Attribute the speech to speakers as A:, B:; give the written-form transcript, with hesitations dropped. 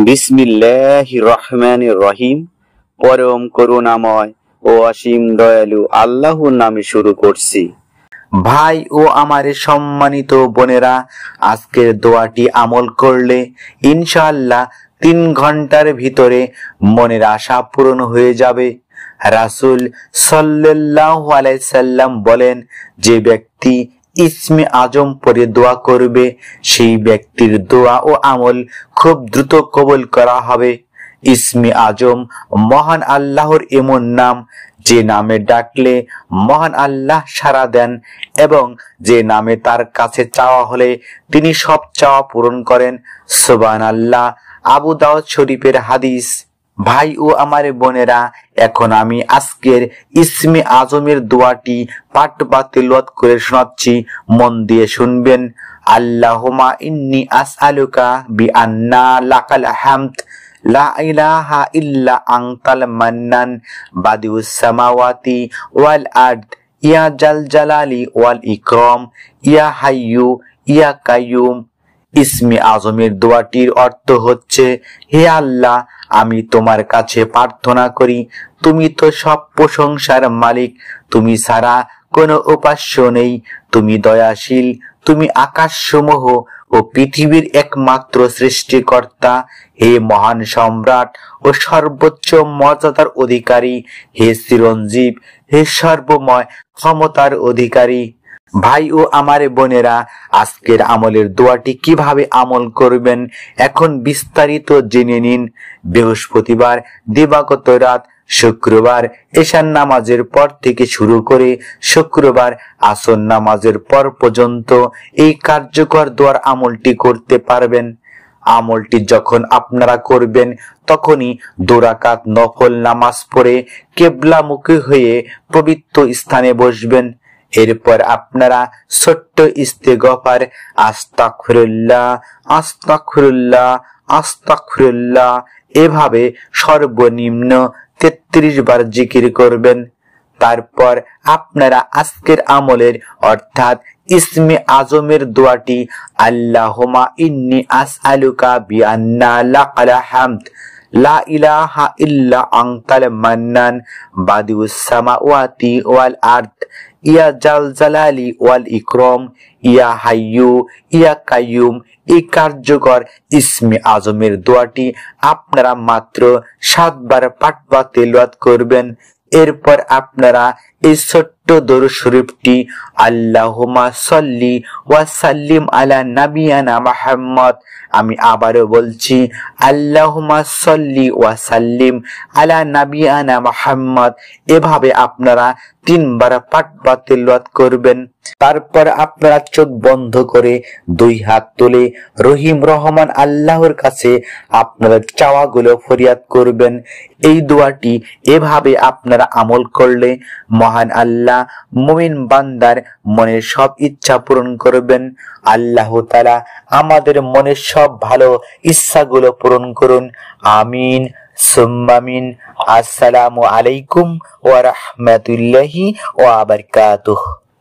A: বিসমিল্লাহির রহমানির রহিম। পরম করুণাময় ও অসীম দয়ালু আল্লাহর নামে শুরু করছি। ভাই ও আমার সম্মানিত বোনেরা, আজকের দোয়াটি আমল করলে ইনশাআল্লাহ 3 ঘন্টার ভিতরে মনের আশা পূরণ হয়ে যাবে। রাসূল সাল্লাল্লাহু আলাইহি সাল্লাম বলেন, যে ব্যক্তি ইসমে আজম পড়ে দোয়া করবে সেই ব্যক্তির দোয়া ও আমল খুব দ্রুত কবুল করা হবে। ইসমে আজম মহান আল্লাহর এমন নাম যে নামে ডাকলে মহান আল্লাহ সাড়া দেন এবং যে নামে তার কাছে চাওয়া হলে তিনি সব চাওয়া পূরণ করেন। সুবহানাল্লাহ। আবু দাউদ শরীফের হাদিস। ভাই ও আমার বোনেরা, এখন আমি আজকের ইসমে আজমের দোয়াটি পাঠ বা তিলাওয়াত করে শোনাচ্ছি, মন দিয়ে শুনবেন। আল্লাহুম্মা ইন্নী আসআলুকা বিআন্না লাকাল হামদ লা ইলাহা ইল্লা আনতাল মান্নান বাদিউস সামাওয়াতি ওয়াল আরদ ইয়া জাল জালালি ওয়াল ইকরাম ইয়া হাইয়ু ইয়া কাইয়ুম। ইসমে আজমের দোয়াটির অর্থ হচ্ছে, হে আল্লাহ, আমি তোমার কাছে প্রার্থনা করি, তুমি তো সব প্রশংসার মালিক, তুমি ছাড়া কোনো উপাস্য নেই, তুমি দয়াশীল, তুমি আকাশসমূহ ও পৃথিবীর একমাত্র সৃষ্টিকর্তা। হে মহান সম্রাট ও সর্বোচ্চ মর্যাদার অধিকারী, হে চিরঞ্জীব, হে সর্বময় ক্ষমতার অধিকারী। ভাই ও আমার বোনেরা, আজকের আমলের দোয়াটি কিভাবে আমল করবেন এখন বিস্তারিত জেনে নিন। বৃহস্পতিবার দিবাগত রাত, শুক্রবার এশার নামাজের পর থেকে শুরু করে শুক্রবার আসর নামাজের পর পর্যন্ত এই কার্যকর দোয়ার আমলটি করতে পারবেন। আমলটি যখন আপনারা করবেন তখনই 2 রাকাত নফল নামাজ পড়ে কিবলামুখী হয়ে পবিত্র স্থানে বসবেন। এরপর আপনারা ছোট্ট ইস্তেগফার আস্তাগফিরুল্লাহ আস্তাগফিরুল্লাহ আস্তাগফিরুল্লাহ এভাবে সর্বনিম্ন 33 বার জিকির করবেন। তারপর আপনারা আজকের আমলের অর্থাৎ ইসমে আজমের দোয়াটি আল্লাহুম্মা ইন্নী আসআলুকা বিআন্না লাকাল হামদ লা ইলাহা ইল্লা আনতাল মান্নান বাদিউস সামাওয়াতি ওয়াল আরদ ইয়া জাল জালালি ওয়াল ইকরাম ইয়া হাইয়ু ইয়া কাইয়ুম। এই কার্যকর ইসমে আজমের দোয়াটি আপনারা মাত্র 7 বার পাঠ বা তিলাওয়াত করবেন। এরপর আপনারা এই ছোট্ট দরুদ শরীফটি আল্লাহুম্মা সাল্লি ওয়া সাল্লিম আলা নাবিয়ানা মুহাম্মদ, আমি আবারও বলছি, আল্লাহুম্মা সাল্লি ওয়া সাল্লিম আলা নাবিয়ানা মুহাম্মদ এভাবে আপনারা 3 বার পাঠ বা তিলাওয়াত করবেন। তারপর আপনারা চোখ বন্ধ করে 2 হাত তুলে রহিম রহমান আল্লাহর কাছে আপনাদের চাওয়াগুলো ফরিয়াদ করবেন। এই দোয়াটি এভাবে আপনারা আমল করলে মহান আল্লাহ মুমিন বান্দার মনের সব ইচ্ছা পূরণ করবেন। আল্লাহ তাআলা আমাদের মনের সব ভালো ইচ্ছাগুলো পূরণ করুন। আমিন সুম্মা আমিন। আসসালামু আলাইকুম ওয়া রাহমাতুল্লাহি ওয়া বারাকাতুহু।